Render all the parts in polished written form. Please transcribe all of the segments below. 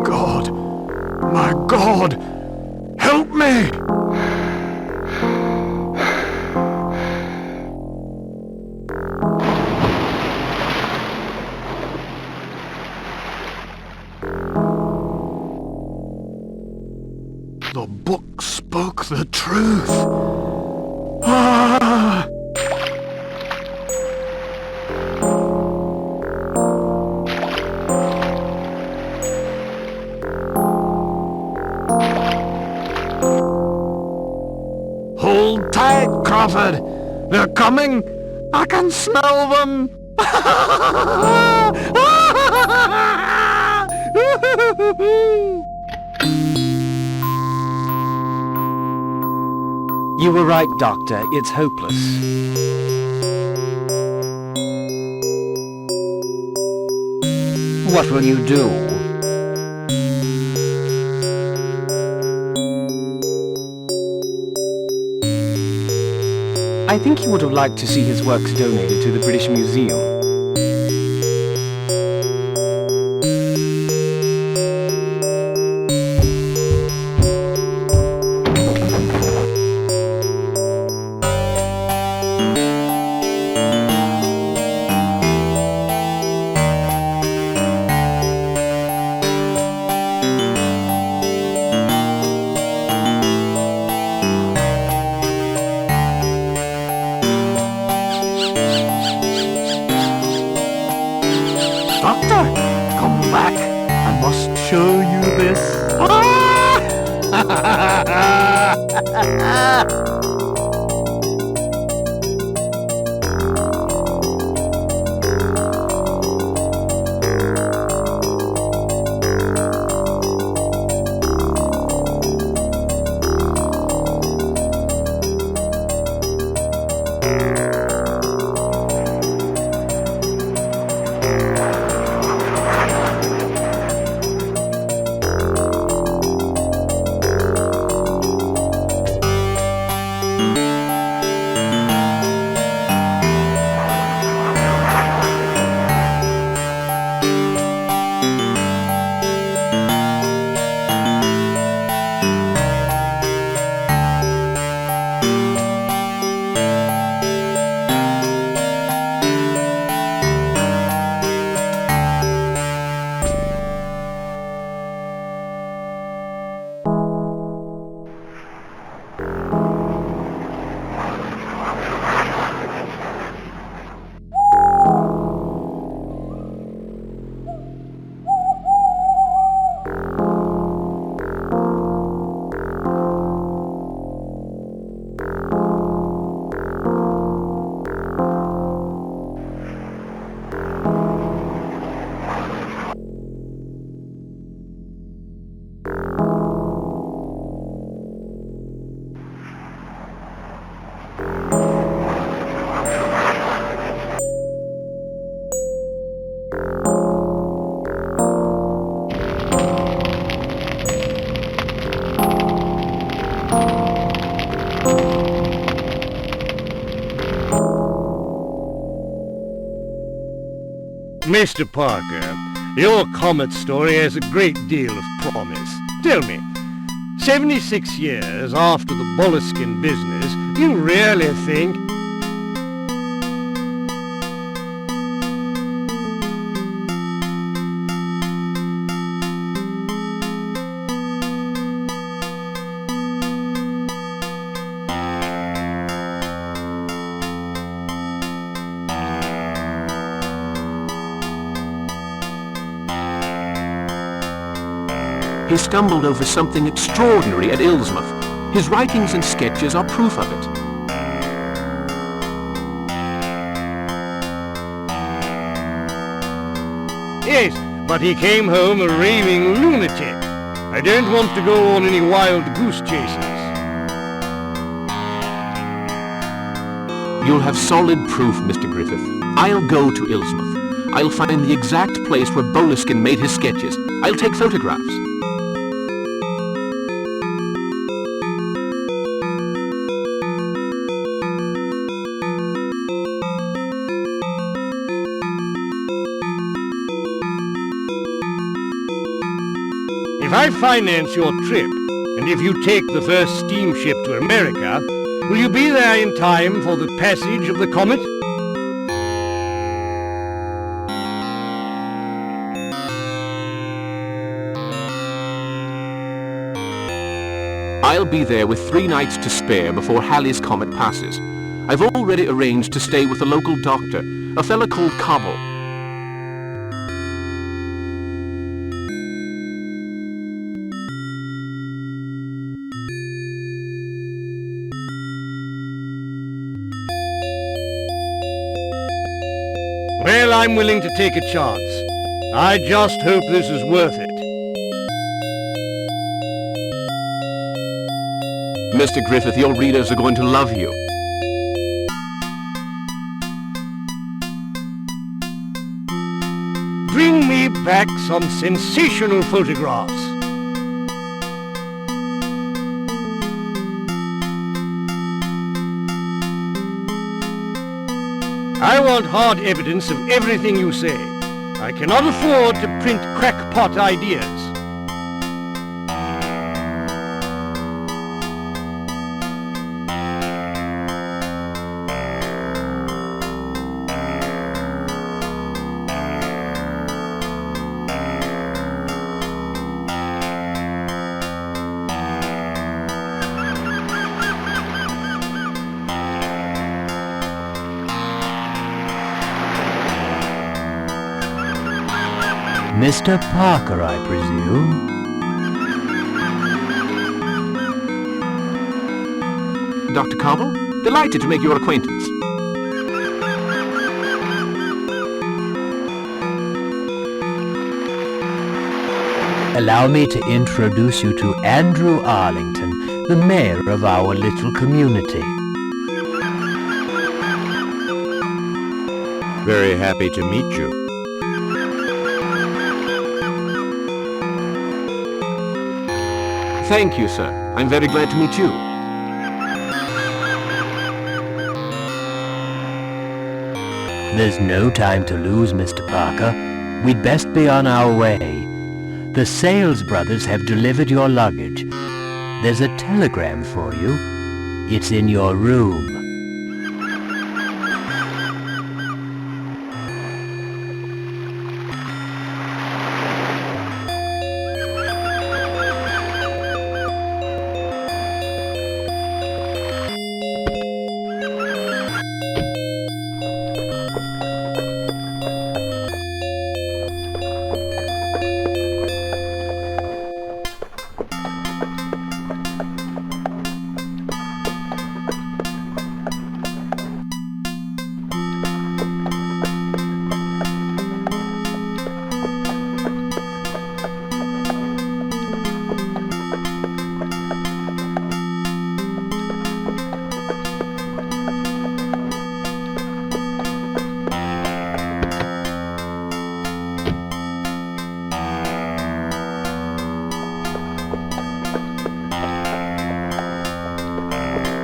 God! My God! Help me! The book spoke the truth. Ah! Hold tight, Crawford. They're coming. I can smell them. You were right, Doctor. It's hopeless. What will you do? I think he would have liked to see his works donated to the British Museum. Doctor, come back. I must show you this. Mr. Parker, your comet story has a great deal of promise. Tell me, 76 years after the Boleskine business, you really think... He stumbled over something extraordinary at Illsmouth. His writings and sketches are proof of it. Yes, but he came home a raving lunatic. I don't want to go on any wild goose chases. You'll have solid proof, Mr. Griffith. I'll go to Illsmouth. I'll find the exact place where Boleskine made his sketches. I'll take photographs. If I finance your trip, and if you take the first steamship to America, will you be there in time for the passage of the comet? I'll be there with 3 nights to spare before Halleys Comet passes. I've already arranged to stay with a local doctor, a fella called Cobble. Well, I'm willing to take a chance. I just hope this is worth it. Mr. Griffith, your readers are going to love you. Bring me back some sensational photographs. I want hard evidence of everything you say. I cannot afford to print crackpot ideas. Mr. Parker, I presume? Dr. Cobble, delighted to make your acquaintance. Allow me to introduce you to Andrew Arlington, the mayor of our little community. Very happy to meet you. Thank you, sir. I'm very glad to meet you. There's no time to lose, Mr. Parker. We'd best be on our way. The Sales brothers have delivered your luggage. There's a telegram for you. It's in your room.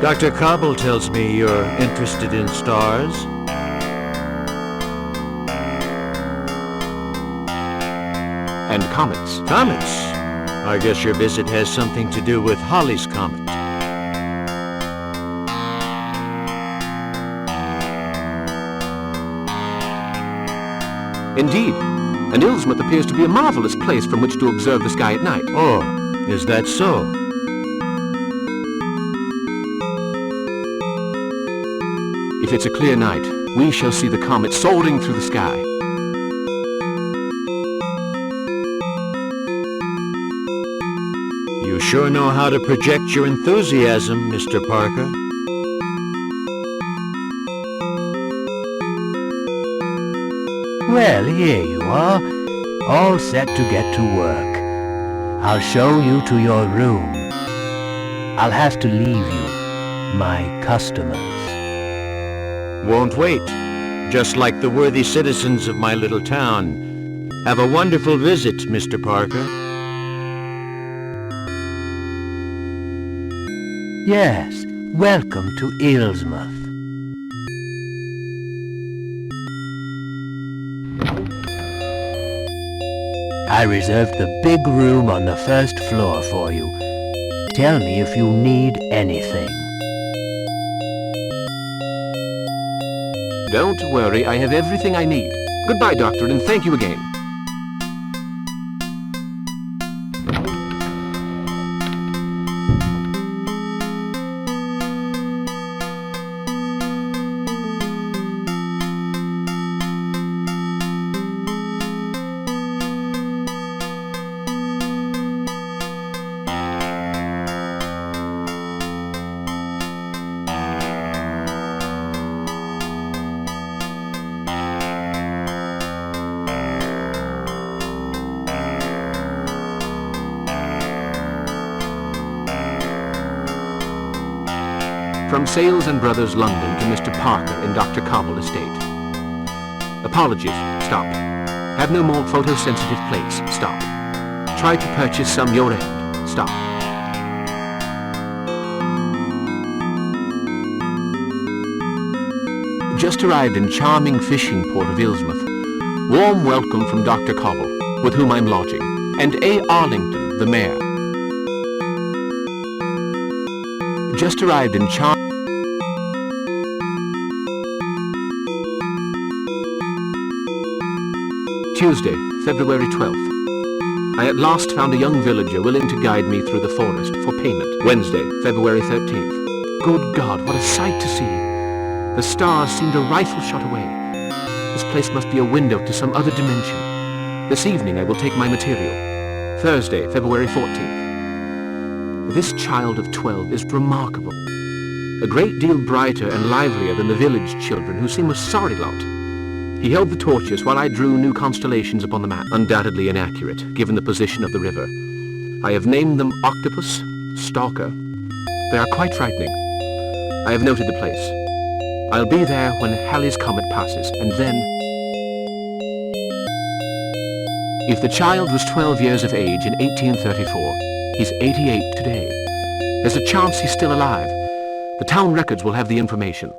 Dr. Cobble tells me you're interested in stars. And comets. Comets. I guess your visit has something to do with Halleys Comet. Indeed. And Illsmouth appears to be a marvelous place from which to observe the sky at night. Oh, is that so? If it's a clear night, we shall see the comet soaring through the sky. You sure know how to project your enthusiasm, Mr. Parker. Well, here you are, all set to get to work. I'll show you to your room. I'll have to leave you, my customers. Won't wait. Just like the worthy citizens of my little town. Have a wonderful visit, Mr. Parker. Yes, welcome to Illsmouth. I reserved the big room on the first floor for you. Tell me if you need anything. Don't worry, I have everything I need. Goodbye, Doctor, and thank you again. From Sales and Brothers, London, to Mr. Parker in Dr. Cobble Estate. Apologies. Stop. Have no more photosensitive plates. Stop. Try to purchase some your end. Stop. Just arrived in charming fishing port of Illsmouth. Warm welcome from Dr. Cobble, with whom I'm lodging, and A. Arlington, the mayor. Just arrived in Tuesday, February 12th. I at last found a young villager willing to guide me through the forest for payment. Wednesday, February 13th. Good God, what a sight to see! The stars seemed a rifle shot away. This place must be a window to some other dimension. This evening I will take my material. Thursday, February 14th. This child of 12 is remarkable. A great deal brighter and livelier than the village children, who seem a sorry lot. He held the torches while I drew new constellations upon the map, undoubtedly inaccurate, given the position of the river. I have named them Octopus, Stalker. They are quite frightening. I have noted the place. I'll be there when Halleys Comet passes, and then... If the child was 12 years of age in 1834, he's 88 today. There's a chance he's still alive. The town records will have the information.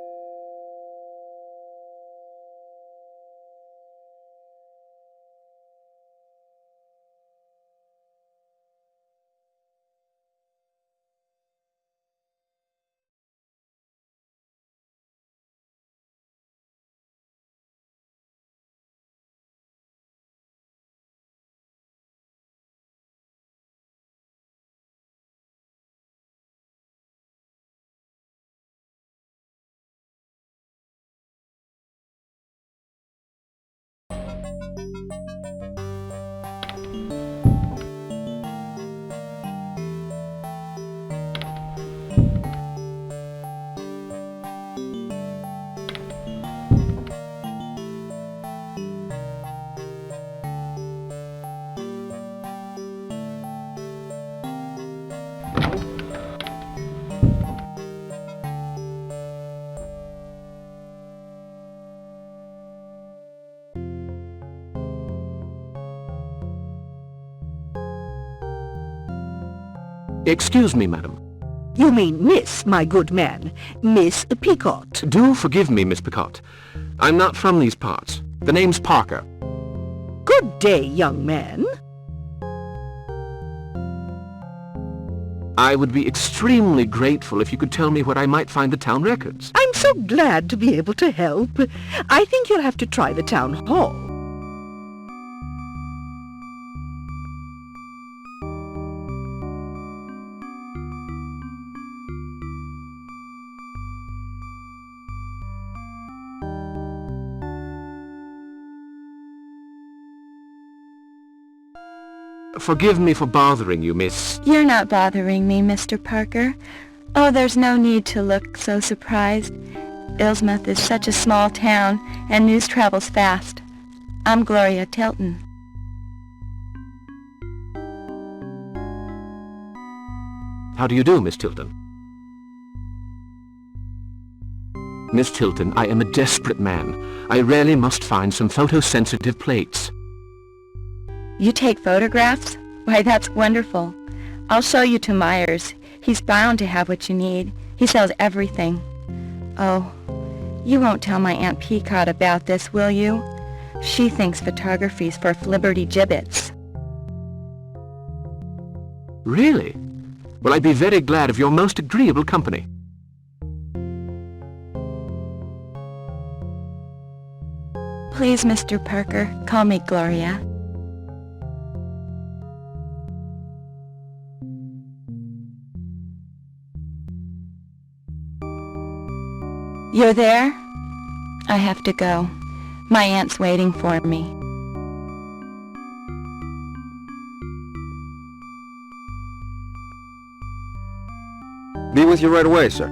Excuse me, madam. You mean Miss, my good man. Miss Picot. Do forgive me, Miss Picot. I'm not from these parts. The name's Parker. Good day, young man. I would be extremely grateful if you could tell me where I might find the town records. I'm so glad to be able to help. I think you'll have to try the town hall. Forgive me for bothering you, miss. You're not bothering me, Mr. Parker. Oh, there's no need to look so surprised. Illsmouth is such a small town, and news travels fast. I'm Gloria Tilton. How do you do, Miss Tilton? Miss Tilton, I am a desperate man. I really must find some photosensitive plates. You take photographs? Why, that's wonderful. I'll show you to Myers. He's bound to have what you need. He sells everything. Oh, you won't tell my Aunt Picot about this, will you? She thinks photography's for flibberty-gibbets. Really? Well, I'd be very glad of your most agreeable company. Please, Mr. Parker, call me Gloria. You're there? I have to go. My aunt's waiting for me. Be with you right away, sir.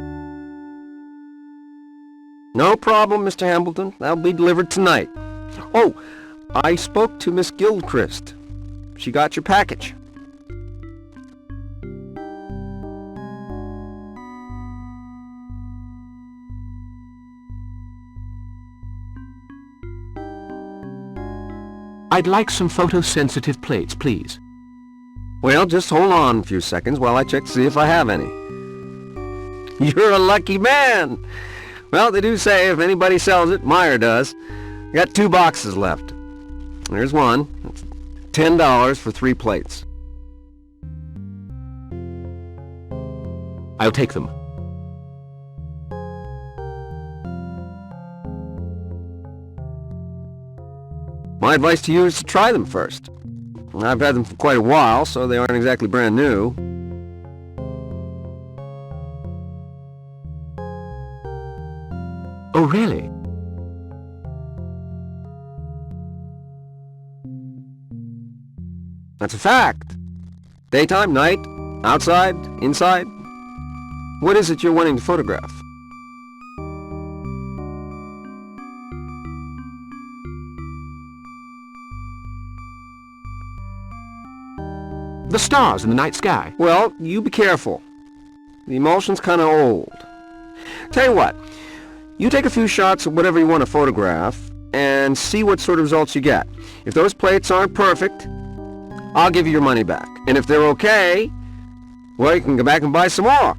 No problem, Mr. Hambleton. That'll be delivered tonight. Oh, I spoke to Miss Gilchrist. She got your package. I'd like some photosensitive plates, please. Well, just hold on a few seconds while I check to see if I have any. You're a lucky man! Well, they do say if anybody sells it, Meyer does. Got 2 boxes left. There's one. It's $10 for 3 plates. I'll take them. My advice to you is to try them first. I've had them for quite a while, so they aren't exactly brand new. Oh, really? That's a fact. Daytime, night, outside, inside. What is it you're wanting to photograph? The stars in the night sky. Well, you be careful. The emulsion's kind of old. Tell you what, you take a few shots of whatever you want to photograph and see what sort of results you get. If those plates aren't perfect, I'll give you your money back. And if they're okay, well, you can go back and buy some more.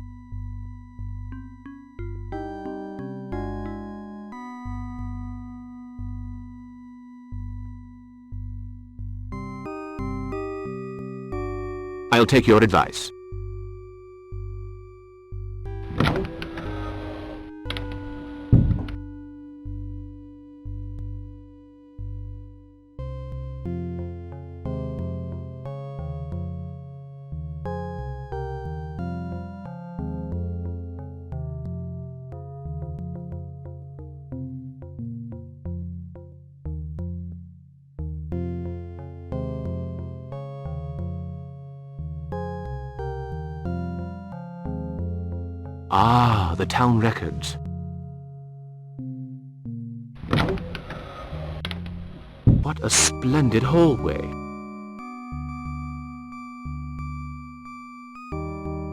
I'll take your advice. Ah, the town records. What a splendid hallway.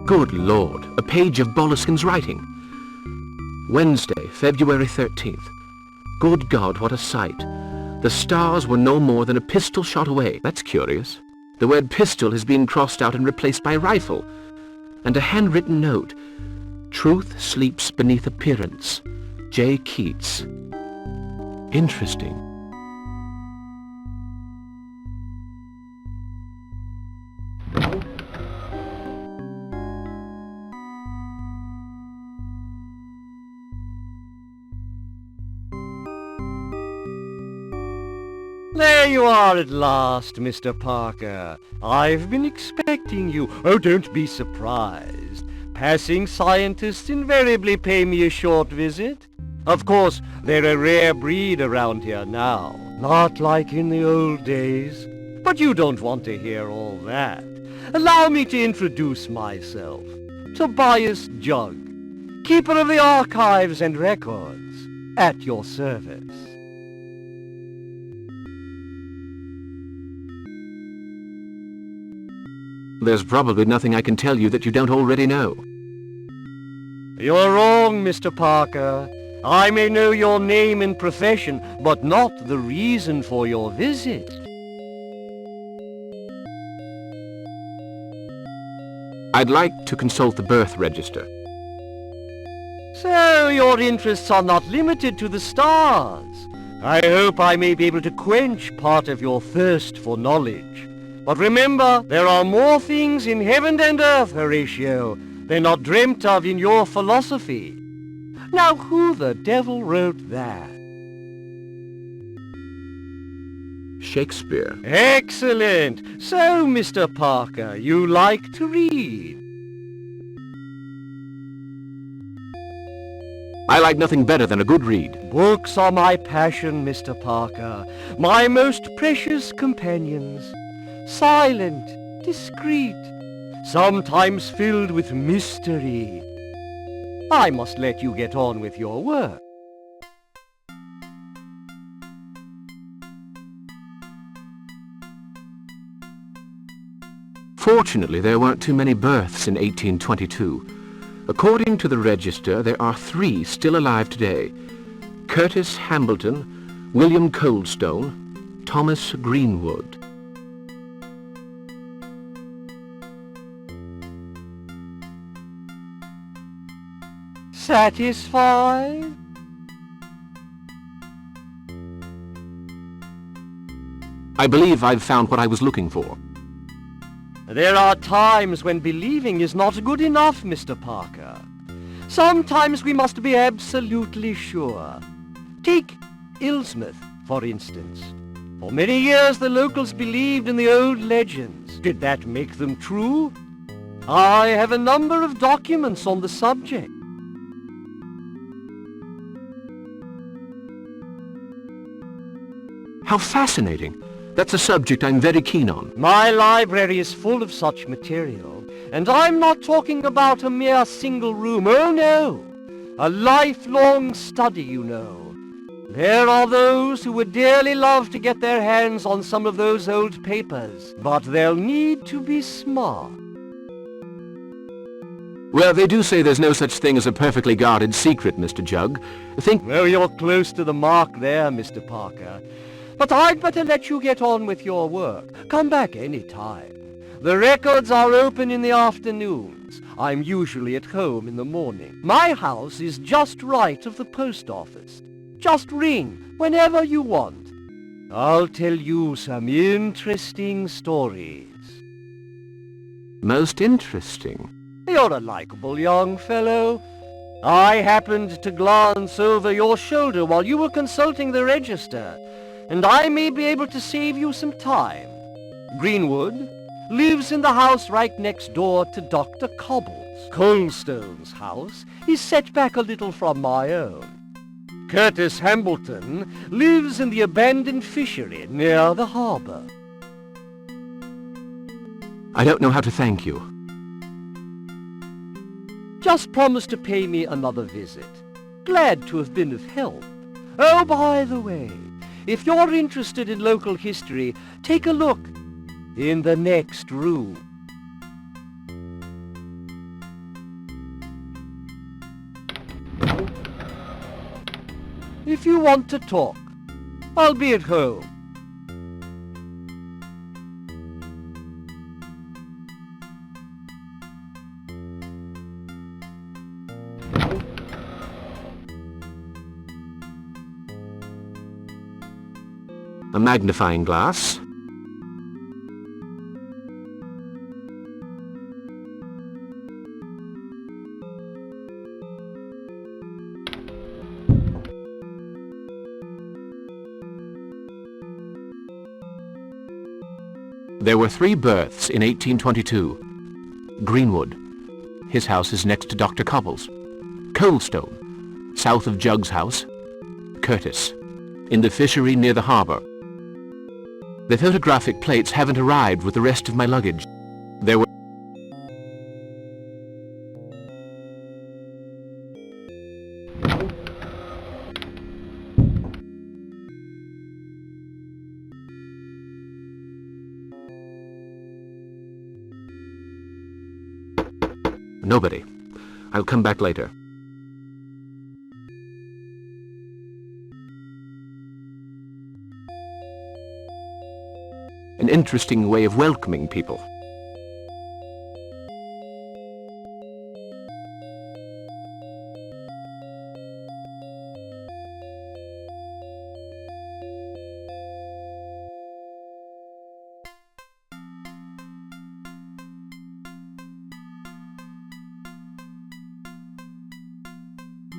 Good Lord, a page of Boleskine's writing. Wednesday, February 13th. Good God, what a sight. The stars were no more than a pistol shot away. That's curious. The word pistol has been crossed out and replaced by rifle. And a handwritten note. Truth sleeps beneath appearance. J. Keats. Interesting. There you are at last, Mr. Parker. I've been expecting you. Oh, don't be surprised. Passing scientists invariably pay me a short visit. Of course, they're a rare breed around here now, not like in the old days. But you don't want to hear all that. Allow me to introduce myself. Tobias Jugg, keeper of the archives and records, at your service. There's probably nothing I can tell you that you don't already know. You're wrong, Mr. Parker. I may know your name and profession, but not the reason for your visit. I'd like to consult the birth register. So your interests are not limited to the stars. I hope I may be able to quench part of your thirst for knowledge. But remember, there are more things in heaven and earth, Horatio, than are dreamt of in your philosophy. Now, who the devil wrote that? Shakespeare. Excellent! So, Mr. Parker, you like to read? I like nothing better than a good read. Books are my passion, Mr. Parker, my most precious companions. Silent, discreet, sometimes filled with mystery. I must let you get on with your work. Fortunately, there weren't too many births in 1822. According to the register, there are 3 still alive today. Curtis Hambleton, William Coldstone, Thomas Greenwood. Satisfied? I believe I've found what I was looking for. There are times when believing is not good enough, Mr. Parker. Sometimes we must be absolutely sure. Take Illsmouth, for instance. For many years the locals believed in the old legends. Did that make them true? I have a number of documents on the subject. How fascinating. That's a subject I'm very keen on. My library is full of such material, and I'm not talking about a mere single room. Oh, no. A lifelong study, you know. There are those who would dearly love to get their hands on some of those old papers, but they'll need to be smart. Well, they do say there's no such thing as a perfectly guarded secret, Mr. Jug. Well, you're close to the mark there, Mr. Parker. But I'd better let you get on with your work. Come back any time. The records are open in the afternoons. I'm usually at home in the morning. My house is just right of the post office. Just ring whenever you want. I'll tell you some interesting stories. Most interesting. You're a likable young fellow. I happened to glance over your shoulder while you were consulting the register, and I may be able to save you some time. Greenwood lives in the house right next door to Dr. Cobble's. Coldstone's house is set back a little from my own. Curtis Hambleton lives in the abandoned fishery near the harbor. I don't know how to thank you. Just promise to pay me another visit. Glad to have been of help. Oh, by the way, if you're interested in local history, take a look in the next room. If you want to talk, I'll be at home. A magnifying glass. There were 3 births in 1822. Greenwood. His house is next to Dr. Cobble's. Coldstone, south of Jug's house. Curtis, in the fishery near the harbor. The photographic plates haven't arrived with the rest of my luggage. There were... Nobody. I'll come back later. An interesting way of welcoming people.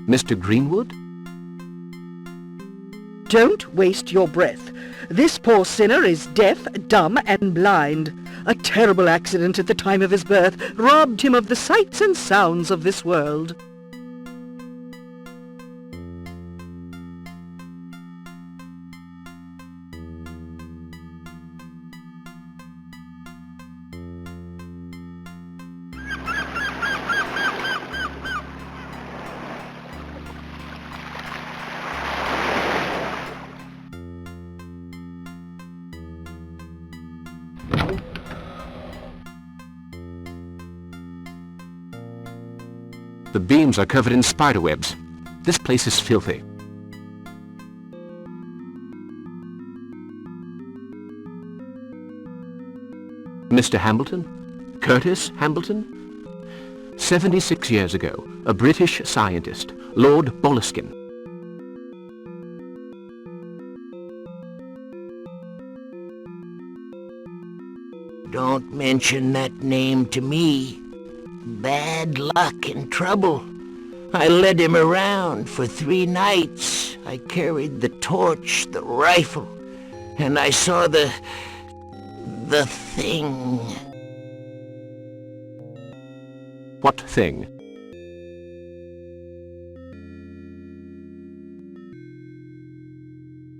Mr. Greenwood? Don't waste your breath. This poor sinner is deaf, dumb, and blind. A terrible accident at the time of his birth robbed him of the sights and sounds of this world. The beams are covered in spiderwebs. This place is filthy. Mr. Hambleton? Curtis Hambleton? 76 years ago, a British scientist, Lord Boleskine. Don't mention that name to me. Bad luck and trouble. I led him around for 3 nights. I carried the torch, the rifle, and I saw the thing. What thing?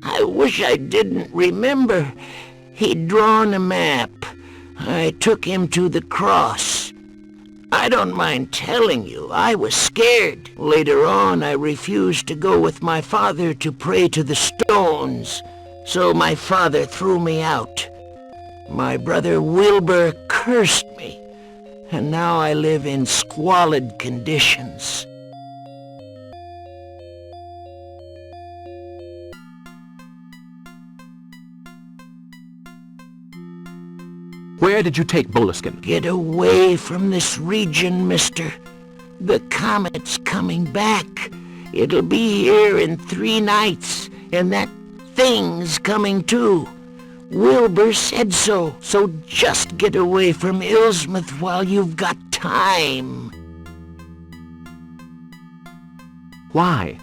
I wish I didn't remember. He'd drawn a map. I took him to the cross. I don't mind telling you, I was scared. Later on, I refused to go with my father to pray to the stones, so my father threw me out. My brother Wilbur cursed me, and now I live in squalid conditions. Where did you take Boleskine? Get away from this region, mister. The comet's coming back. It'll be here in 3 nights, and that thing's coming too. Wilbur said so, so just get away from Illsmouth while you've got time. Why?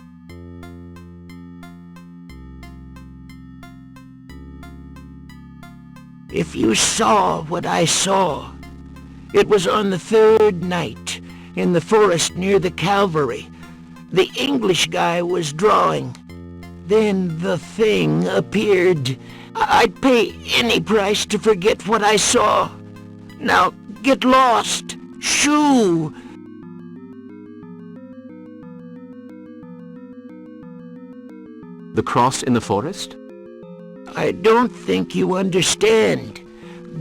If you saw what I saw, it was on the 3rd night, in the forest near the Calvary. The English guy was drawing. Then the thing appeared. I'd pay any price to forget what I saw. Now, get lost. Shoo! The cross in the forest? I don't think you understand.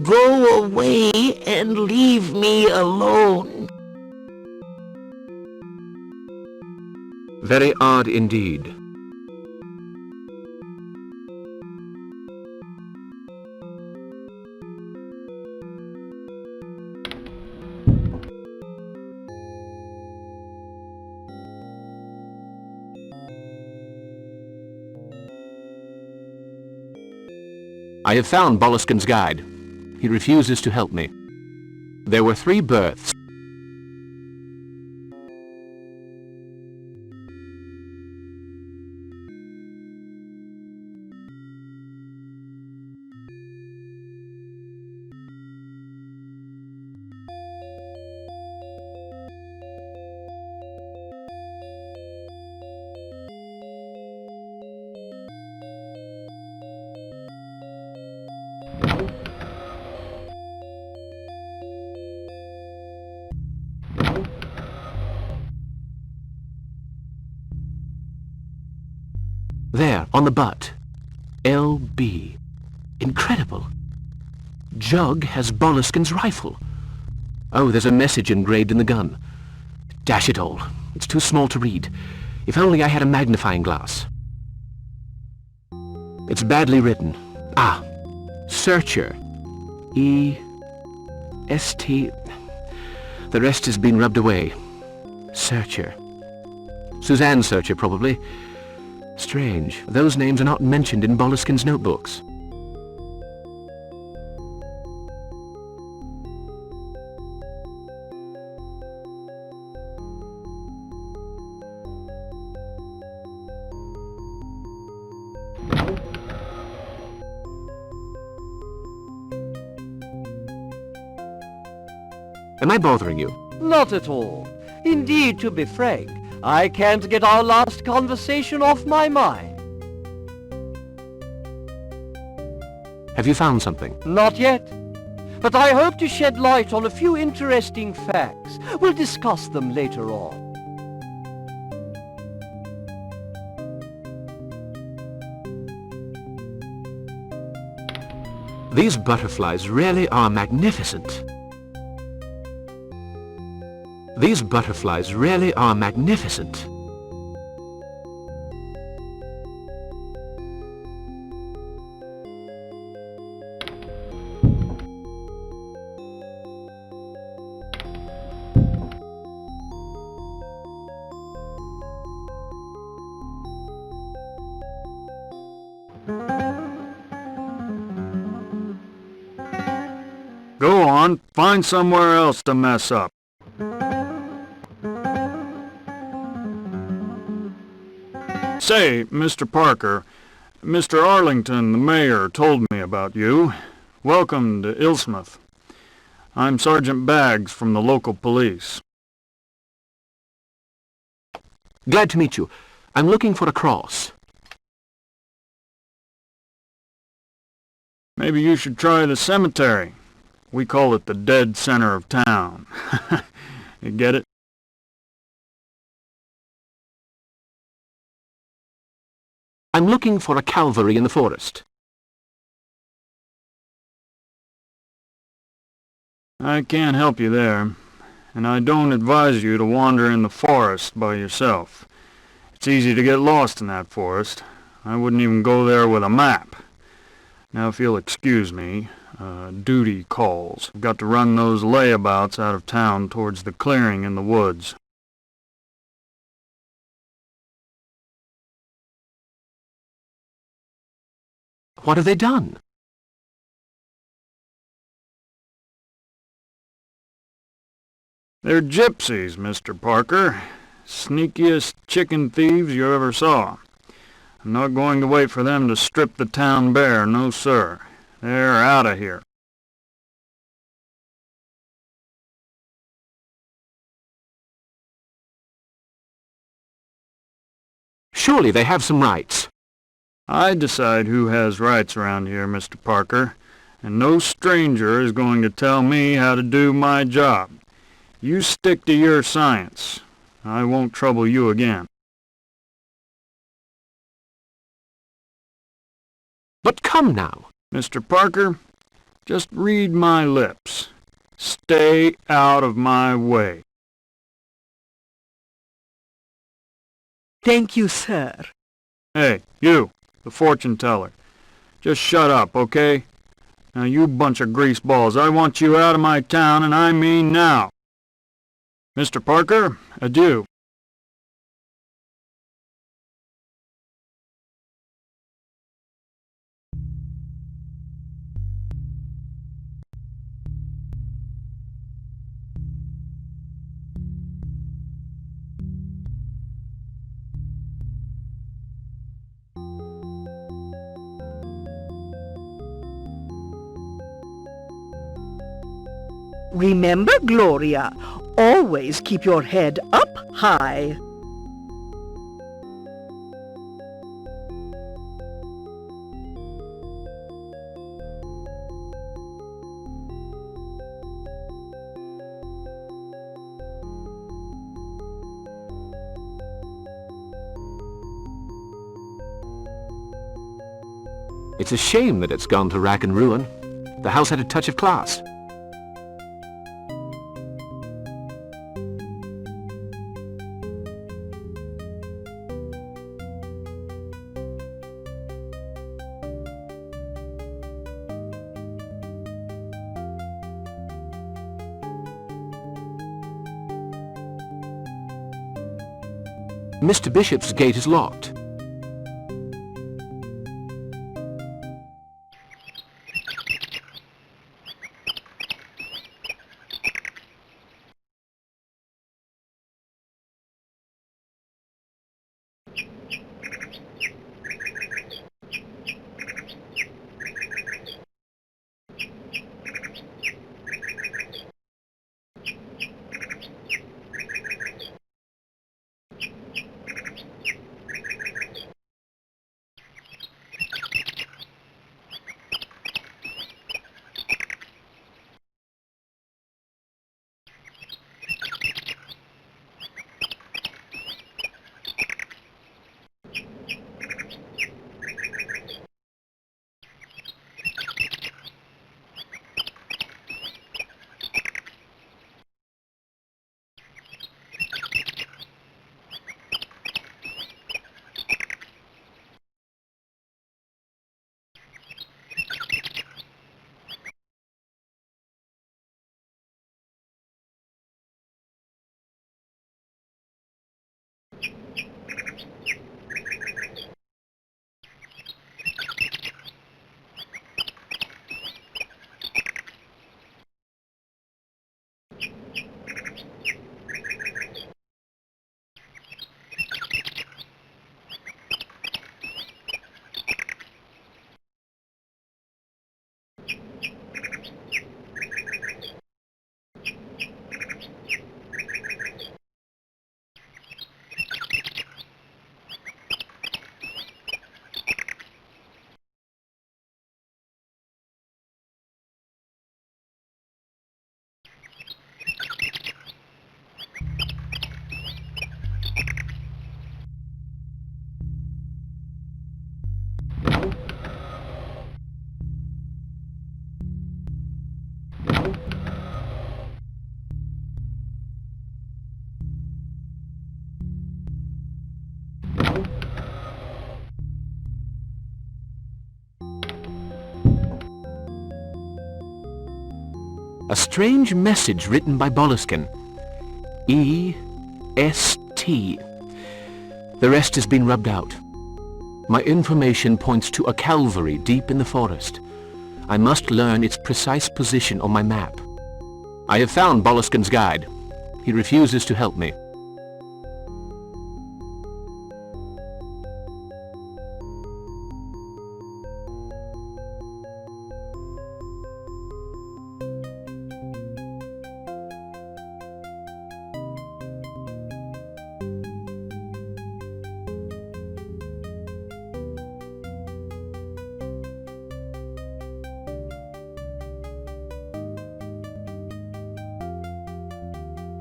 Go away and leave me alone. Very odd indeed. I have found Boleskine's guide. He refuses to help me. There were 3 births. There, on the butt. LB. Incredible. Jug has Boleskine's rifle. Oh, there's a message engraved in the gun. Dash it all. It's too small to read. If only I had a magnifying glass. It's badly written. Ah. Searcher. E-S-T... The rest has been rubbed away. Searcher. Suzanne Searcher, probably. Strange. Those names are not mentioned in Boleskine's notebooks. Am I bothering you? Not at all. Indeed, to be frank, I can't get our last conversation off my mind. Have you found something? Not yet. But I hope to shed light on a few interesting facts. We'll discuss them later on. These butterflies really are magnificent. These butterflies really are magnificent. Go on, find somewhere else to mess up. Say, Mr. Parker, Mr. Arlington, the mayor, told me about you. Welcome to Illsmouth. I'm Sergeant Baggs from the local police. Glad to meet you. I'm looking for a cross. Maybe you should try the cemetery. We call it the dead center of town. You get it? I'm looking for a Calvary in the forest. I can't help you there, and I don't advise you to wander in the forest by yourself. It's easy to get lost in that forest. I wouldn't even go there with a map. Now, if you'll excuse me, duty calls. I've got to run those layabouts out of town towards the clearing in the woods. What have they done? They're gypsies, Mr. Parker. Sneakiest chicken thieves you ever saw. I'm not going to wait for them to strip the town bare, no sir. They're out of here. Surely they have some rights. I decide who has rights around here, Mr. Parker, and no stranger is going to tell me how to do my job. You stick to your science. I won't trouble you again. But come now. Mr. Parker, just read my lips. Stay out of my way. Thank you, sir. Hey, you, the fortune teller. Just shut up, okay? Now, you bunch of greaseballs, I want you out of my town, and I mean now. Mr. Parker, adieu. Remember, Gloria, always keep your head up high. It's a shame that it's gone to rack and ruin. The house had a touch of class. Mr. Bishop's gate is locked. A strange message written by Boleskine. E-S-T. The rest has been rubbed out. My information points to a calvary deep in the forest. I must learn its precise position on my map. I have found Boleskine's guide. He refuses to help me.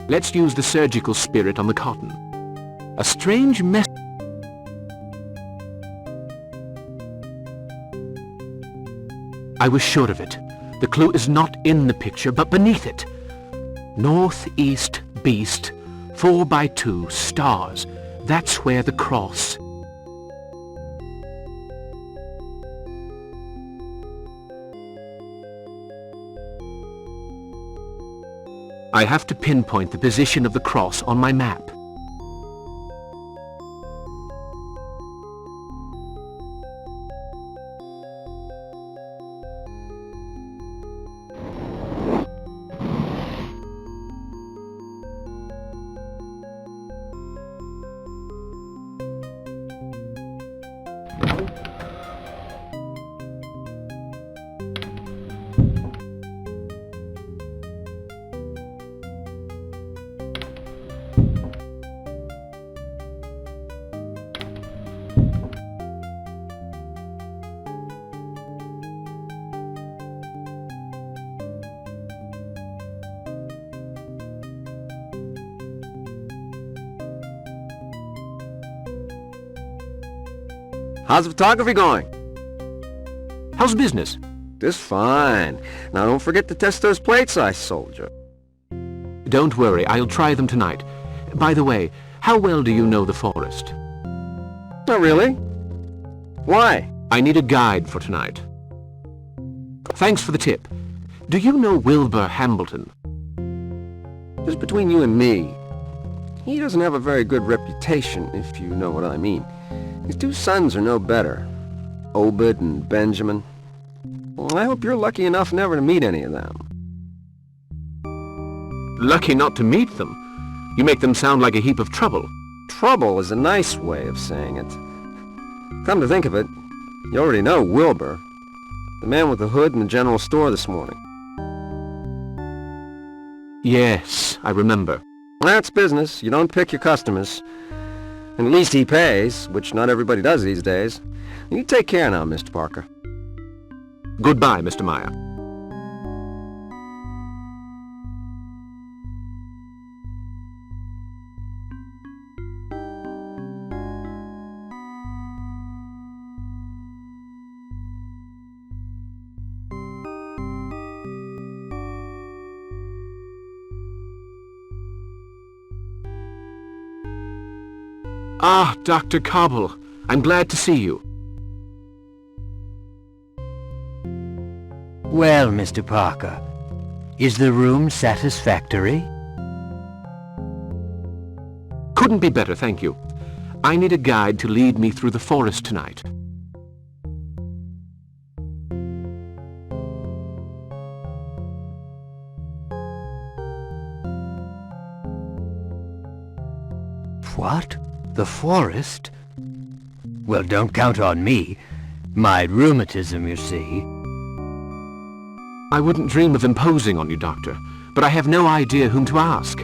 Let's use the surgical spirit on the cotton. A strange mess... I was sure of it. The clue is not in the picture, but beneath it. Northeast beast, 4x2 stars. That's where the cross... I have to pinpoint the position of the cross on my map. How's the photography going? How's business? Just fine. Now don't forget to test those plates I sold you. Don't worry, I'll try them tonight. By the way, how well do you know the forest? Not really. Why? I need a guide for tonight. Thanks for the tip. Do you know Wilbur Hambleton? Just between you and me, he doesn't have a very good reputation, if you know what I mean. His two sons are no better, Obed and Benjamin. Well, I hope you're lucky enough never to meet any of them. Lucky not to meet them. You make them sound like a heap of trouble. Trouble is a nice way of saying it. Come to think of it, you already know Wilbur, the man with the hood in the general store this morning. Yes, I remember. That's business. You don't pick your customers. And at least he pays, which not everybody does these days. You take care now, Mr. Parker. Goodbye, Mr. Meyer. Ah, Dr. Cobble. I'm glad to see you. Well, Mr. Parker, is the room satisfactory? Couldn't be better, thank you. I need a guide to lead me through the forest tonight. What? The forest? Well, don't count on me. My rheumatism, you see. I wouldn't dream of imposing on you, Doctor, but I have no idea whom to ask.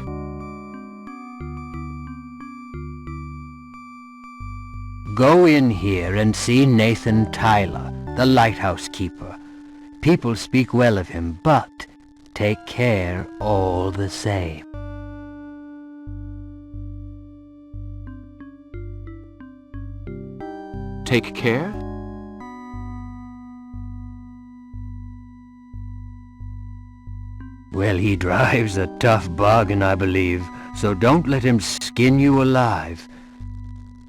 Go in here and see Nathan Tyler, the lighthouse keeper. People speak well of him, but take care all the same. Take care? Well, he drives a tough bargain, I believe, so don't let him skin you alive.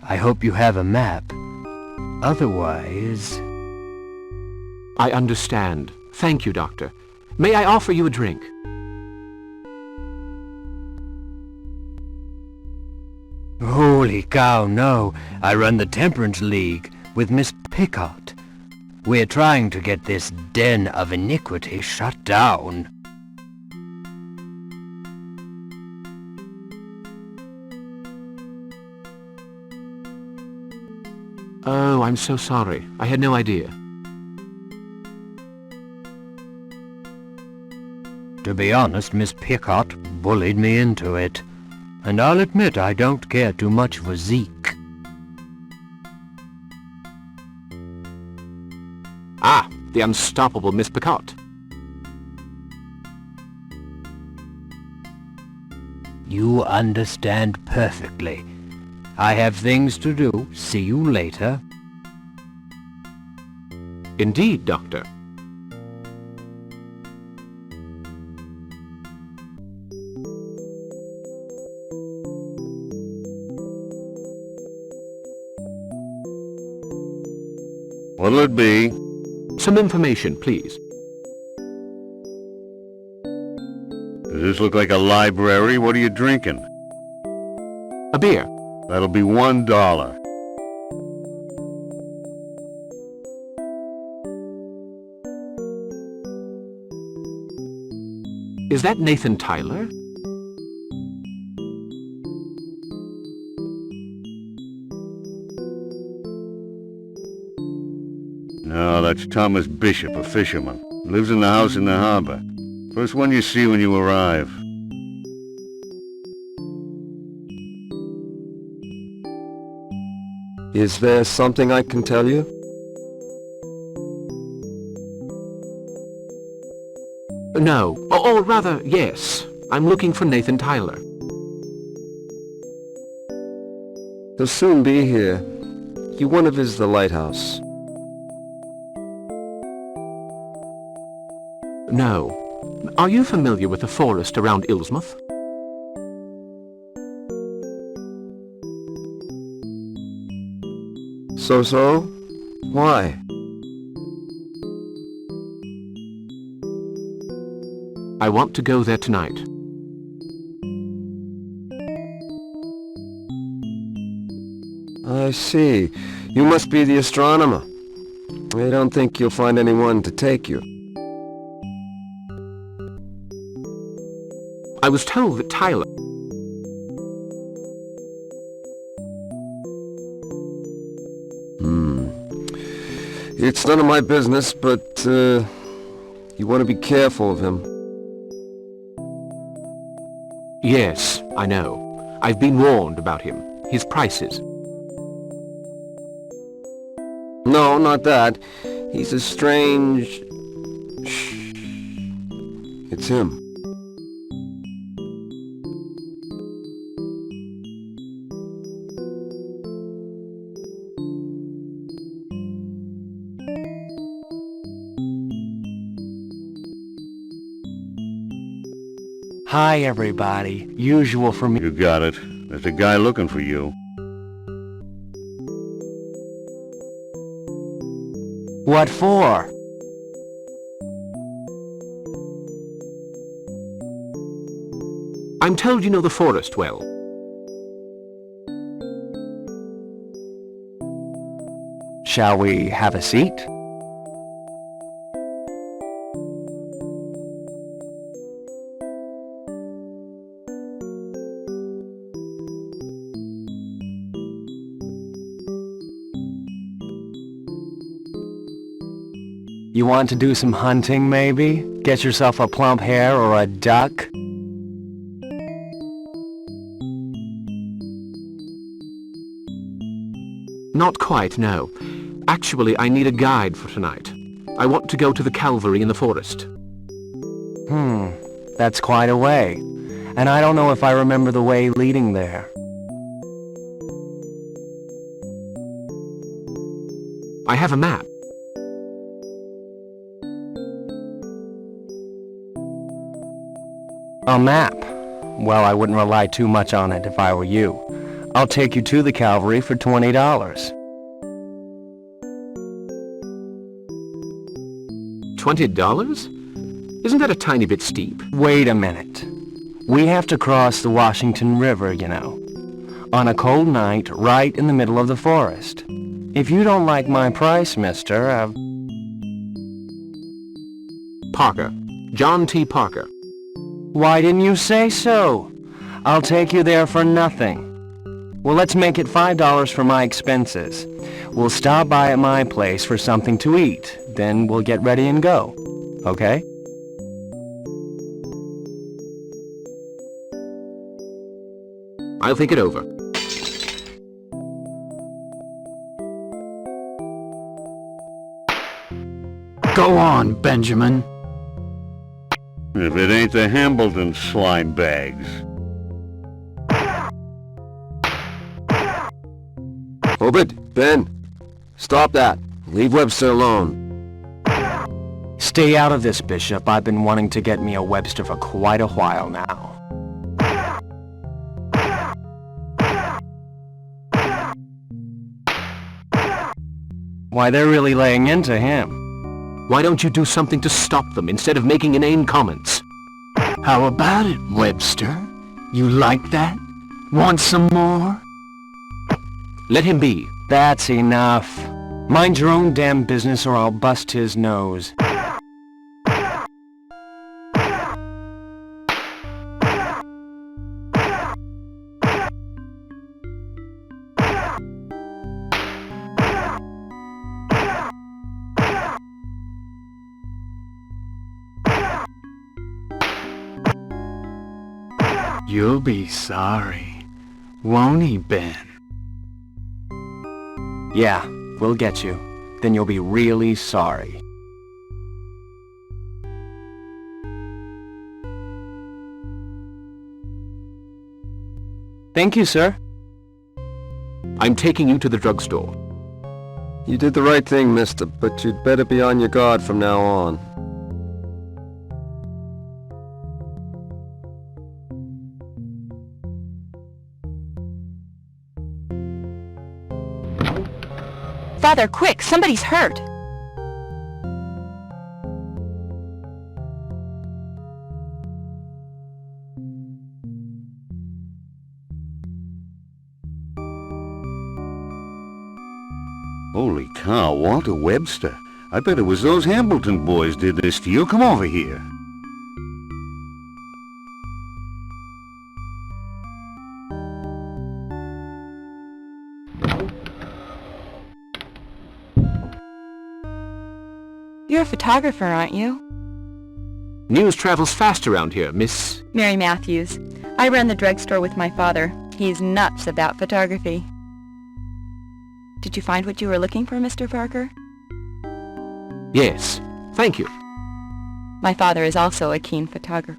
I hope you have a map. Otherwise... I understand. Thank you, Doctor. May I offer you a drink? Holy cow, no. I run the Temperance League with Miss Pickott. We're trying to get this den of iniquity shut down. Oh, I'm so sorry. I had no idea. To be honest, Miss Pickott bullied me into it. And I'll admit I don't care too much for Zeke. Ah, the unstoppable Miss Pickott. You understand perfectly. I have things to do. See you later. Indeed, Doctor. What'll it be? Some information, please. Does this look like a library? What are you drinking? A beer. That'll be $1. Is that Nathan Tyler? No, that's Thomas Bishop, a fisherman. Lives in the house in the harbor. First one you see when you arrive. Is there something I can tell you? No. Or rather, yes. I'm looking for Nathan Tyler. He'll soon be here. You want to visit the lighthouse. No. Are you familiar with the forest around Illsmouth? So? Why? I want to go there tonight. I see. You must be the astronomer. I don't think you'll find anyone to take you. I was told that Tyler... It's none of my business, but, you want to be careful of him. Yes, I know. I've been warned about him. His prices. No, not that. He's a strange... Shh. It's him. Hi, everybody. Usual for me. You got it. There's a guy looking for you. What for? I'm told you know the forest well. Shall we have a seat? You want to do some hunting, maybe? Get yourself a plump hare or a duck? Not quite, no. Actually, I need a guide for tonight. I want to go to the Calvary in the forest. That's quite a way. And I don't know if I remember the way leading there. I have a map. A map? Well, I wouldn't rely too much on it if I were you. I'll take you to the Calvary for $20. $20? Isn't that a tiny bit steep? Wait a minute. We have to cross the Washington River, you know. On a cold night, right in the middle of the forest. If you don't like my price, mister, Parker. John T. Parker. Why didn't you say so? I'll take you there for nothing. Well, let's make it $5 for my expenses. We'll stop by at my place for something to eat. Then we'll get ready and go. Okay? I'll think it over. Go on, Benjamin. If it ain't the Hambleton slime bags. Obed, Ben, stop that. Leave Webster alone. Stay out of this, Bishop. I've been wanting to get me a Webster for quite a while now. Why, they're really laying into him. Why don't you do something to stop them instead of making inane comments? How about it, Webster? You like that? Want some more? Let him be. That's enough. Mind your own damn business or I'll bust his nose. You'll be sorry, won't he, Ben? Yeah, we'll get you. Then you'll be really sorry. Thank you, sir. I'm taking you to the drugstore. You did the right thing, mister, but you'd better be on your guard from now on. Father, quick! Somebody's hurt! Holy cow, Walter Webster. I bet it was those Hambleton boys did this to you. Come over here. You're a photographer, aren't you? News travels fast around here, Miss... Mary Matthews. I run the drugstore with my father. He's nuts about photography. Did you find what you were looking for, Mr. Parker? Yes, thank you. My father is also a keen photographer.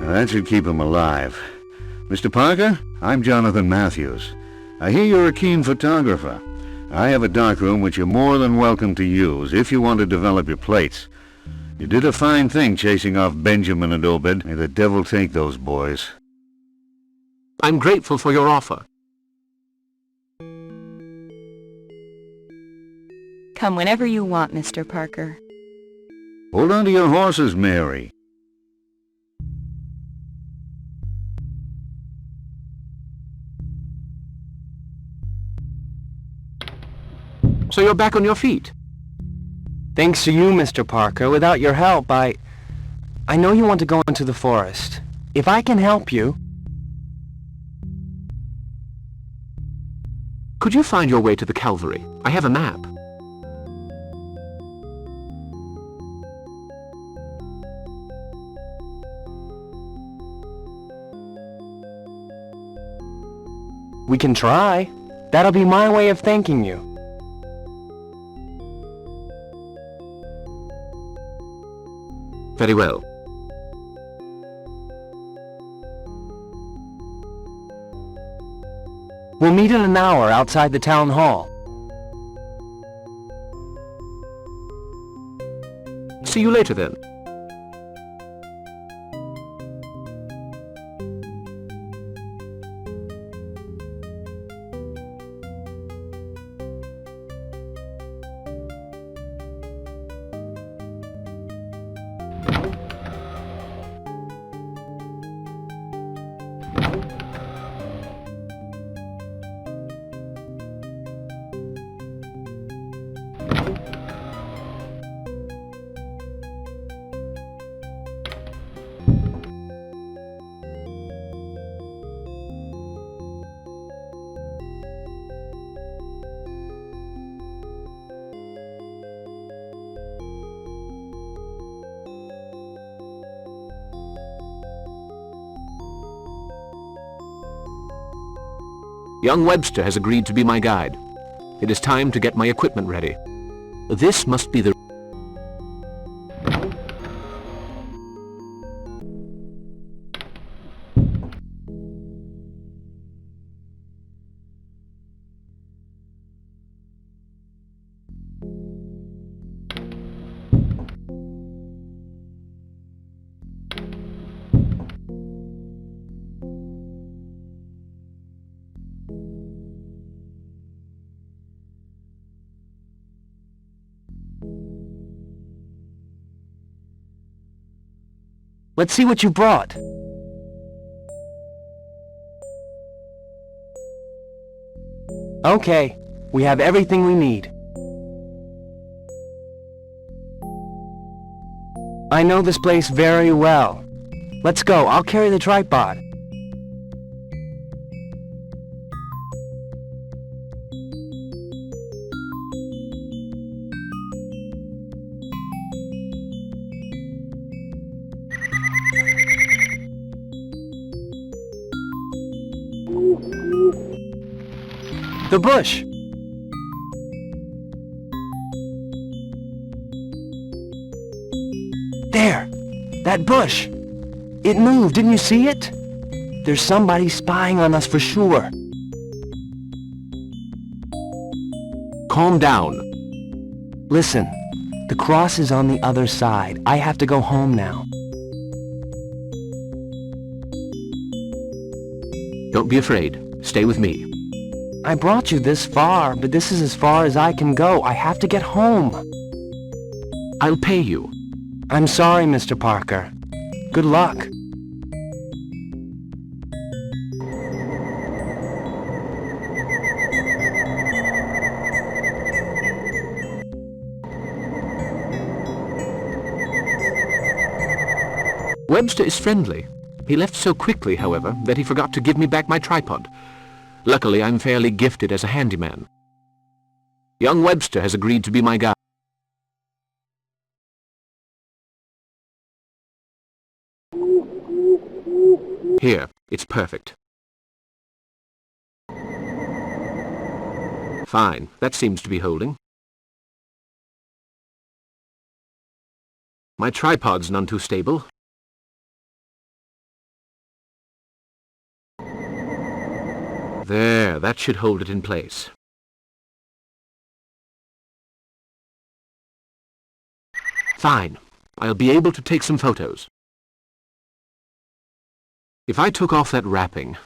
That should keep him alive. Mr. Parker, I'm Jonathan Matthews. I hear you're a keen photographer. I have a darkroom which you're more than welcome to use if you want to develop your plates. You did a fine thing chasing off Benjamin and Obed. May the devil take those boys. I'm grateful for your offer. Come whenever you want, Mr. Parker. Hold on to your horses, Mary. So you're back on your feet? Thanks to you, Mr. Parker. Without your help, I know you want to go into the forest. If I can help you... Could you find your way to the Calvary? I have a map. We can try. That'll be my way of thanking you. Very well. We'll meet in an hour outside the town hall. See you later, then. Young Webster has agreed to be my guide. It is time to get my equipment ready. This must be the... Let's see what you brought. Okay, we have everything we need. I know this place very well. Let's go, I'll carry the tripod. The bush! There! That bush! It moved, didn't you see it? There's somebody spying on us for sure. Calm down. Listen, the cross is on the other side. I have to go home now. Don't be afraid. Stay with me. I brought you this far, but this is as far as I can go. I have to get home. I'll pay you. I'm sorry, Mr. Parker. Good luck. Webster is friendly. He left so quickly, however, that he forgot to give me back my tripod. Luckily, I'm fairly gifted as a handyman. Young Webster has agreed to be my guide. Here, it's perfect. Fine, that seems to be holding. My tripod's none too stable. There, that should hold it in place. Fine. I'll be able to take some photos. If I took off that wrapping...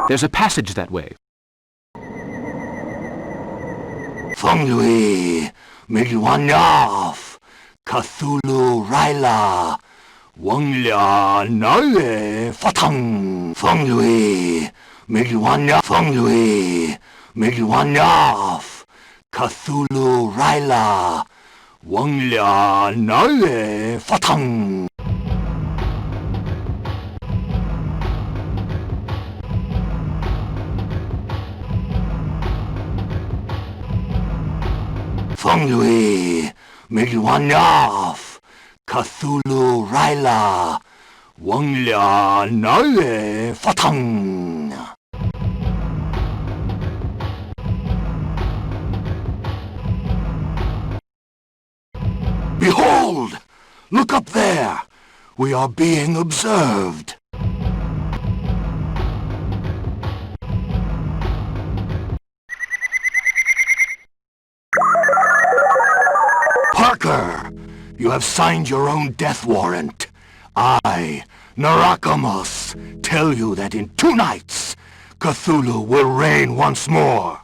There's a passage that way. Funglui, Migwanyaf, Cthulhu Raila, Wanglia Nale Fatang. Funglui, Migwanyaf, Funglui, Migwanyaf, Cthulhu Raila, Wanglia Nale Fatang. Funglui, Migwanyaf, Cthulhu Raila, Wanglia Nale Fatang. Behold! Look up there! We are being observed. Parker, you have signed your own death warrant. I, Narakamus, tell you that in 2 nights, Cthulhu will reign once more.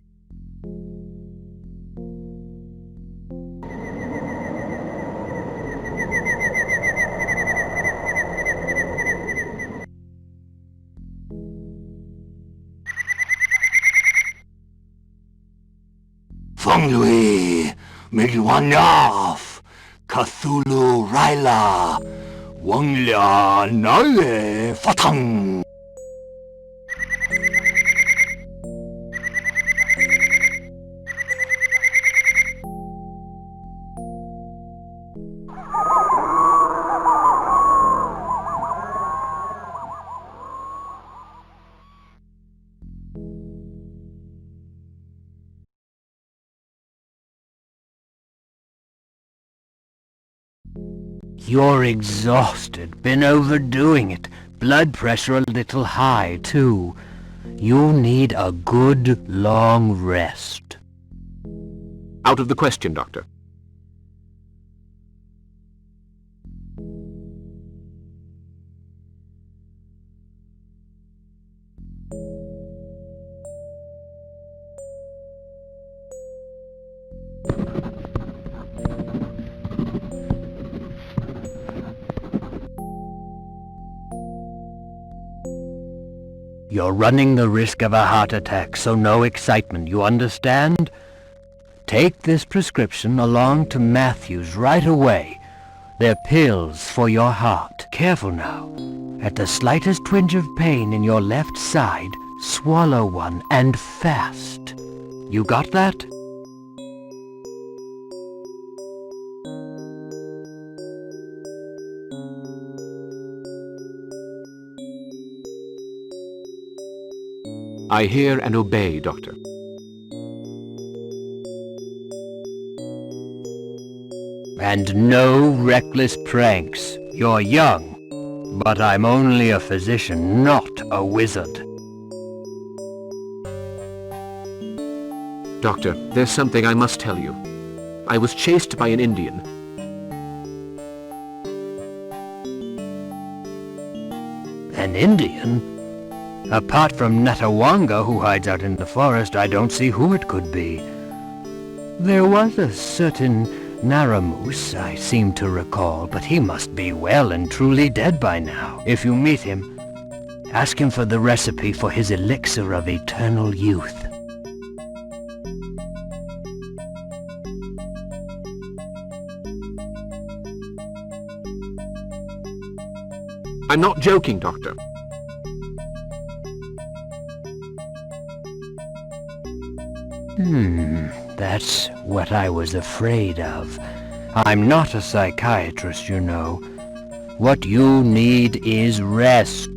Wanglui, Milwanyaf, Cthulhu Raila, Wanglia Nale Fatang. You're exhausted, been overdoing it. Blood pressure a little high, too. You'll need a good, long rest. Out of the question, Doctor. You're running the risk of a heart attack, so no excitement, you understand? Take this prescription along to Matthews right away. They're pills for your heart. Careful now. At the slightest twinge of pain in your left side, swallow one, and fast. You got that? I hear and obey, Doctor. And no reckless pranks. You're young, but I'm only a physician, not a wizard. Doctor, there's something I must tell you. I was chased by an Indian. An Indian? Apart from Natawanga, who hides out in the forest, I don't see who it could be. There was a certain Naramoose, I seem to recall, but he must be well and truly dead by now. If you meet him, ask him for the recipe for his elixir of eternal youth. I'm not joking, Doctor. That's what I was afraid of. I'm not a psychiatrist, you know. What you need is rest.